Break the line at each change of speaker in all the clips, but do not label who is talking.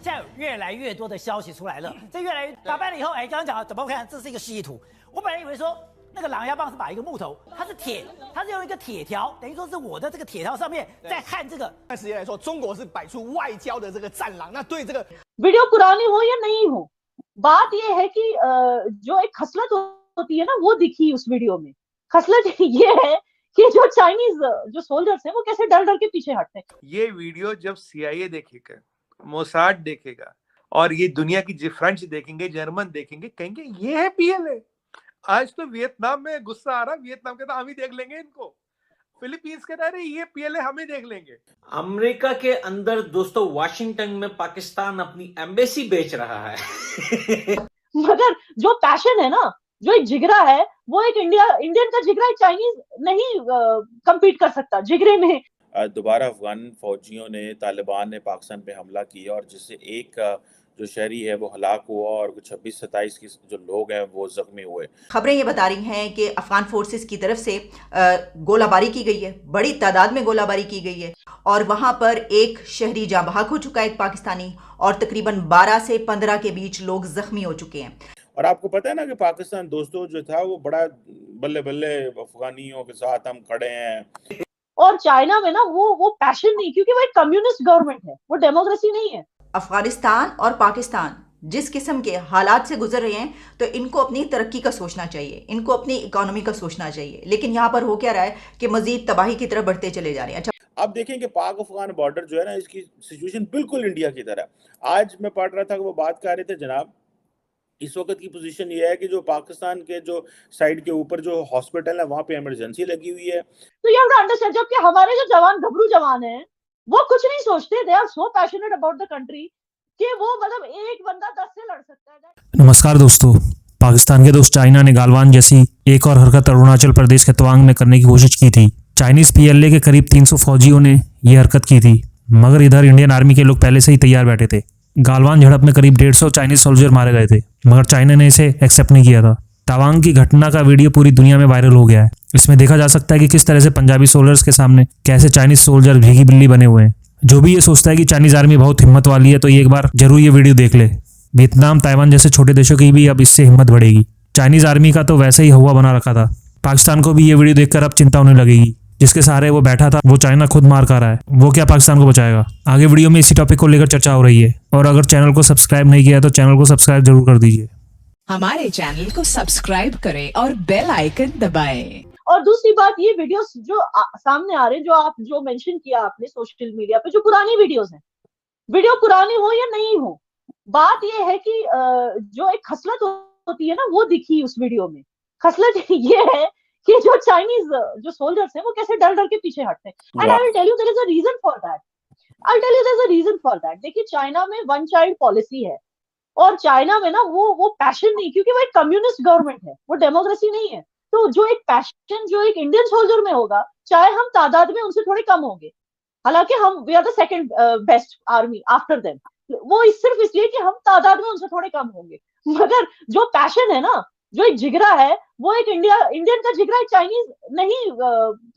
现在有越来越多的消息出来了，这越来越打败了以后，刚刚讲了怎么看？这是一个示意图。我本来以为说那个狼牙棒是把一个木头，它是铁，它是用一个铁条，等于说是我的这个铁条上面在焊这个。
但实际来说，中国是摆出外交的这个战狼。那对这个
video पुरानी हो या नहीं हो, बात यह है कि जो एक खसलत होती है ना, वो दिखी उस वीडियो में। खसलत ये है कि जो चाइनीज जो सोल्जर्स हैं वो कैसे डर डर के पीछे हटते हैं।
ये वीडियो जब सीआईए देखेगा, मोसाद देखेगा और ये दुनिया की फ्रेंच देखेंगे, जर्मन देखेंगे, कहेंगे ये है पीएलए। आज तो वियतनाम में गुस्सा आ रहा, वियतनाम कहता हम ही देख लेंगे इनको, फिलीपींस कह रहे ये पीएलए हम ही देख लेंगे।
अमेरिका के अंदर दोस्तों वाशिंगटन में पाकिस्तान अपनी एम्बेसी बेच रहा है।
मगर जो पैशन है ना, जो एक जिगरा है, वो एक इंडियन का जिगरा एक चाइनीज नहीं compete कर सकता जिगरे में।
दोबारा अफगान फौजियों ने, तालिबान ने पाकिस्तान पे हमला किया और जिससे एक जो शहरी है वो हलाक हुआ और 26-27 की जो लोग हैं वो जख्मी हुए।
खबरें ये बता रही हैं कि अफगान फोर्सेस की तरफ से गोलाबारी की गई है, बड़ी तादाद में गोलाबारी की गई है और वहां पर एक शहरी जाँ बहक हो चुका है, एक पाकिस्तानी, और तकरीबन 12 से 15 के बीच लोग जख्मी हो चुके हैं।
और आपको पता है ना कि पाकिस्तान दोस्तों जो था वो बड़ा बल्ले बल्ले अफगानियों के साथ हम खड़े हैं।
और चाइना में ना वो पैशन नहीं, क्योंकि वो एक कम्युनिस्ट गवर्नमेंट है, वो डेमोक्रेसी नहीं है।
अफगानिस्तान और पाकिस्तान जिस किस्म के हालात से गुजर रहे हैं, तो इनको अपनी तरक्की का सोचना चाहिए, इनको अपनी इकोनॉमी का सोचना चाहिए, लेकिन यहाँ पर हो क्या रहा है कि मजीद तबाही की तरफ बढ़ते चले जा रहे हैं। अच्छा,
आप देखें कि पाक अफगान बॉर्डर जो है ना, इसकी सिचुएशन बिल्कुल इंडिया की तरह। आज मैं पढ़ रहा था कि वो बात कर रहे थे जनाब, इस वक्त की पोजीशन ये है कि जो पाकिस्तान के जो साइड के ऊपर जो हॉस्पिटल है वहां पे इमरजेंसी लगी हुई है।
तो यू हैव टू अंडरस्टैंड, जबकि हमारे जो जवान घबरू जवान हैं, वो कुछ नहीं सोचते, they are so passionate about the country कि वो मतलब एक बंदा 10 से लड़ सकता है।
नमस्कार दोस्तों, पाकिस्तान के दोस्त चाइना ने गालवान जैसी एक और हरकत अरुणाचल प्रदेश के तवांग में करने की कोशिश की थी। चाइनीज पीएलए के करीब 300 फौजियों ने यह हरकत की थी, मगर इधर इंडियन आर्मी के लोग पहले से ही तैयार बैठे थे। गालवान झड़प में करीब 150 चाइनीज सोल्जर मारे गए थे, मगर चाइना ने इसे एक्सेप्ट नहीं किया था। तवांग की घटना का वीडियो पूरी दुनिया में वायरल हो गया है। इसमें देखा जा सकता है कि किस तरह से पंजाबी सोल्जर्स के सामने कैसे चाइनीज सोल्जर भीगी बिल्ली बने हुए हैं। जो भी ये सोचता है कि चाइनीज आर्मी बहुत हिम्मत वाली है, तो ये एक बार जरूर ये वीडियो देख ले। वियतनाम, ताइवान जैसे छोटे देशों की भी अब इससे हिम्मत बढ़ेगी। चाइनीज आर्मी का तो वैसे ही हवा बना रखा था, पाकिस्तान को भी ये वीडियो देखकर अब चिंता होने लगेगी। जिसके सहारे वो बैठा था वो चाइना खुद मार कर रहा है, वो क्या पाकिस्तान को बचाएगा। आगे वीडियो में इसी टॉपिक को लेकर चर्चा हो रही है, और अगर चैनल को सब्सक्राइब नहीं किया तो चैनल को सब्सक्राइब जरूर कर दीजिए।
हमारे चैनल को सब्सक्राइब करें और बेल आइकन दबाएं।
और दूसरी बात, ये वीडियोस जो सामने आ रहे हैं, जो मेंशन किया आपने सोशल मीडिया पे, जो पुरानी वीडियोस हैं, वीडियो पुरानी हो या नहीं हो, बात ये है कि जो एक खसलत होती है ना, वो दिखी उस वीडियो में। खसलत ये है कि जो चाइनीज जो सोल्जर्स हैं वो कैसे डर डर के पीछे हटते हैं। And I will tell you there is a reason for that. I tell you there is a reason for that. देखिए, चाइना में वन चाइल्ड पॉलिसी है, और चाइना में ना वो पैशन नहीं, क्योंकि वो एक कम्युनिस्ट गवर्नमेंट है, वो डेमोक्रेसी नहीं है। तो जो एक पैशन जो एक इंडियन सोल्जर में होगा, चाहे हम तादाद में उनसे थोड़े कम होंगे, हालांकि हम we are the second best army after them, वो सिर्फ इसलिए कि हम तादाद में उनसे थोड़े कम होंगे, मगर जो पैशन है ना, जो एक जिगरा है, वो एक इंडियन का जिगरा एक चाइनीज नहीं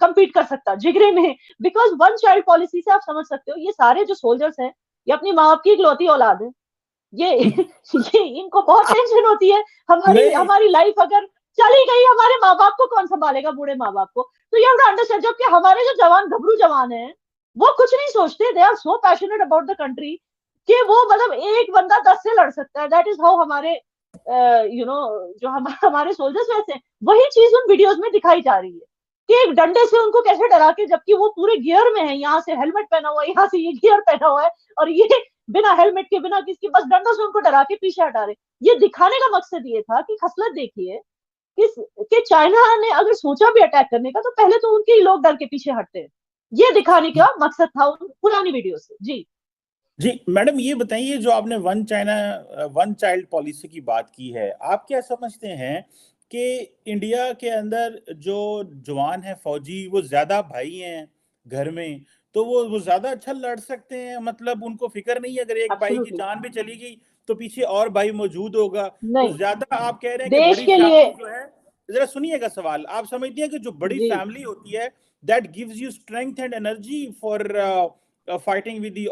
compete कर सकता जिगरे में। बिकॉज वन चाइल्ड पॉलिसी से आप समझ सकते हो, ये सारे जो सोल्जर्स हैं, ये अपनी माँ बाप की इकलौती औलाद है। ये इनको बहुत टेंशन होती है, हमारी लाइफ अगर चली गई, हमारे माँ बाप को कौन संभालेगा, बूढ़े माँ बाप को। तो यू हैव टू अंडरस्टैंड, जबकि हमारे जो जवान घबरू जवान हैं, वो कुछ नहीं सोचते, they are so passionate about the country कि वो मतलब एक बंदा 10 से लड़ सकता है। दैट इज हाउ हमारे जो हमारे सोल्जर्स वैसे, वही चीज उन वीडियोस में दिखाई जा रही है कि एक डंडे से उनको कैसे डरा के, जबकि वो पूरे गियर में है, यहाँ से हेलमेट पहना हुआ है, यहाँ से ये गियर पहना हुआ है, और ये बिना हेलमेट के, बिना किसके, बस डंडों से उनको डरा के पीछे हटा रहे। ये दिखाने का मकसद ये था कि खसलत देखिए कि चाइना ने अगर सोचा भी अटैक करने का, तो पहले तो उनके ही लोग डर के पीछे हटते हैं। ये दिखाने का मकसद था उन पुरानी वीडियो से। जी
मैडम, ये बताइए, जो आपने वन चाइल्ड पॉलिसी की बात की है, आप क्या समझते हैं कि इंडिया के अंदर जो जवान है फौजी, वो ज्यादा भाई हैं घर में, तो वो ज्यादा अच्छा लड़ सकते हैं? मतलब उनको फिक्र नहीं है, अगर एक भाई की जान भी चली गई तो पीछे और भाई मौजूद होगा, तो ज्यादा आप कह रहे हैं कि
देश के लिए
जो है, जरा सुनिएगा सवाल, आप समझती हैं कि जो बड़ी फैमिली होती है, that gives you strength and energy for fighting with the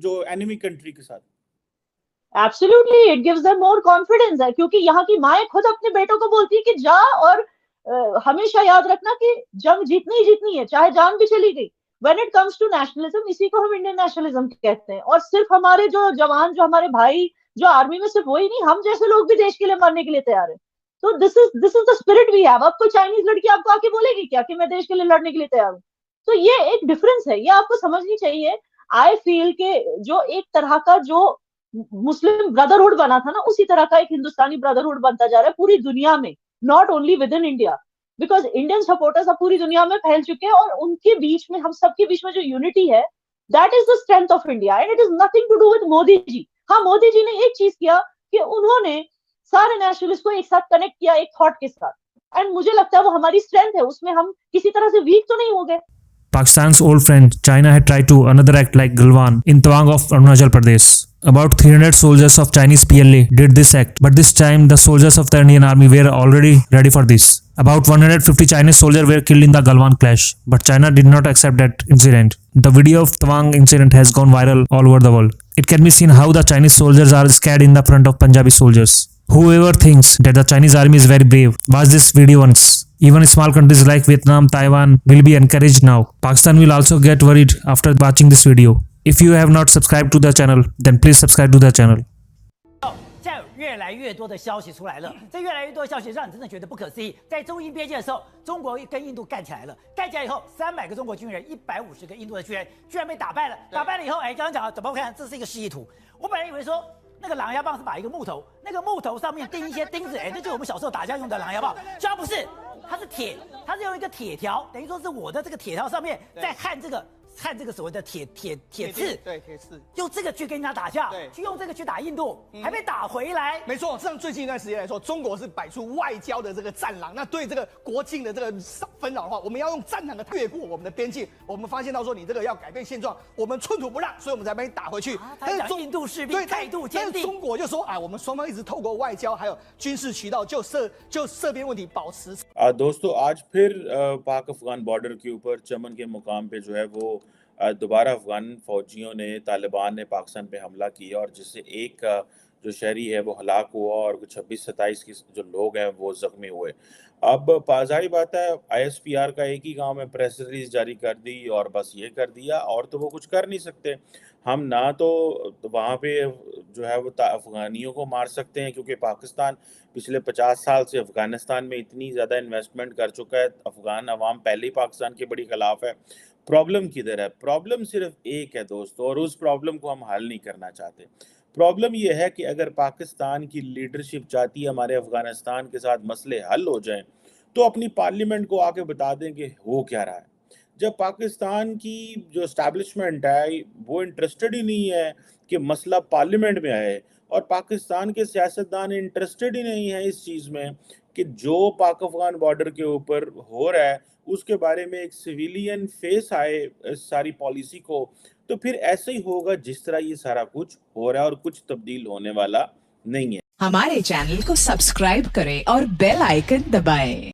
जो एनिमी कंट्री के साथ?
Absolutely it gives them more confidence है, क्योंकि यहाँ की माएं खुद अपने बेटों को बोलती है कि जा और हमेशा याद रखना कि जंग जीतनी ही जीतनी है, चाहे जान भी चली गई। When it comes to nationalism, इसी को हम इंडियन नेशनलिज्म कहते हैं। और सिर्फ हमारे जो जवान, जो हमारे भाई जो आर्मी में, सिर्फ वही नहीं, हम जैसे लोग भी देश के लिए मरने के लिए तैयार है। तो this is the spirit we have. अब कोई चाइनीज लड़की आपको आके बोलेगी क्या कि मैं देश के लिए लड़ने के लिए तैयार हूँ? तो ये एक डिफरेंस है, ये आपको समझनी चाहिए। आई फील के जो एक तरह का जो मुस्लिम ब्रदरहुड बना था ना, उसी तरह का एक हिंदुस्तानी ब्रदरहुड बनता जा रहा है पूरी दुनिया में, not only with in India, because Indian supporters अब पूरी दुनिया में फैल चुके हैं। और उनके बीच में, हम सबके बीच में जो यूनिटी है, that is the strength of India, and it is nothing to do with Modi ji. हाँ, मोदी जी ने एक चीज किया कि उन्होंने सारे नेशनलिस्ट को एक साथ कनेक्ट किया एक थॉट के साथ, एंड मुझे लगता है वो हमारी स्ट्रेंथ है, उसमें हम किसी तरह से वीक तो नहीं हो गए।
Pakistan's old friend China had tried to another act like Galwan in Tawang of Arunachal Pradesh. About 300 soldiers of Chinese PLA did this act, but this time the soldiers of the Indian Army were already ready for this. About 150 Chinese soldiers were killed in the Galwan clash, but China did not accept that incident. The video of Tawang incident has gone viral all over the world. It can be seen how the Chinese soldiers are scared in the front of Punjabi soldiers. Whoever thinks that the Chinese army is very brave, watch this video once. Even small countries like Vietnam, Taiwan will be encouraged now. Pakistan will also get worried after watching this video. If you have not subscribed to the channel, then please subscribe to the channel.
现在有越来越多的消息出来了，这越来越多的消息让你真的觉得不可思议。在中印边界的时候，中国跟印度干起来了，干起来以后，300个中国军人，150个印度的军人，居然被打败了。打败了以后，刚刚讲了，怎么看？这是一个示意图。我本来以为说那个狼牙棒是把一个木头，那个木头上面钉一些钉子，这就是我们小时候打架用的狼牙棒，居然不是，它是铁，它是用一个铁条，等于说是我的这个铁条上面在焊这个所谓的铁刺，
对，铁刺，
用这个去跟人家打架，
对，
去用这个去打印度，还被打回来。
没错，像最近一段时间来说，中国是摆出外交的这个战狼。那对这个国境的这个纷扰的话，我们要用战狼的越过我们的边境。我们发现到说，你这个要改变现状，我们寸土不让，所以我们才把你打回去。
他讲印度士兵态度坚定，
但是中国就说，我们双方一直透过外交还有军事渠道就涉边问题保持。
दोस्तों आज फिर पाक Afghan border के ऊपर चमन के मुकाम पे जो है वो दोबारा अफगान फौजियों ने, तालिबान ने पाकिस्तान पे हमला किया और जिससे एक जो शहरी है वो हलाक हुआ और 26-27 की जो लोग हैं वो जख्मी हुए। अब जाहिर बात है ISPR का एक ही गांव में प्रेस रिलीज जारी कर दी और बस ये कर दिया, और तो वो कुछ कर नहीं सकते। हम ना तो वहाँ पे जो है वो अफगानियों को मार सकते हैं, क्योंकि पाकिस्तान पिछले 50 साल से अफगानिस्तान में इतनी ज़्यादा इन्वेस्टमेंट कर चुका है। अफगान अवाम पहले ही पाकिस्तान के बड़ी खिलाफ है। प्रॉब्लम किधर है? प्रॉब्लम सिर्फ एक है दोस्तों, और उस प्रॉब्लम को हम हल नहीं करना चाहते। प्रॉब्लम यह है कि अगर पाकिस्तान की लीडरशिप चाहती है हमारे अफगानिस्तान के साथ मसले हल हो जाएं, तो अपनी पार्लियामेंट को आके बता दें कि हो क्या रहा है। जब पाकिस्तान की जो एस्टैब्लिशमेंट है वो इंटरेस्टेड ही नहीं है कि मसला पार्लियामेंट में आए, और पाकिस्तान के सियासतदान इंटरेस्टेड ही नहीं है इस चीज़ में कि जो पाक अफगान बॉर्डर के ऊपर हो रहा है उसके बारे में एक सिविलियन फेस आए इस सारी पॉलिसी को, तो फिर ऐसे ही होगा जिस तरह ये सारा कुछ हो रहा है, और कुछ तब्दील होने वाला नहीं है।
हमारे चैनल को सब्सक्राइब करें और बेल आइकन दबाएं।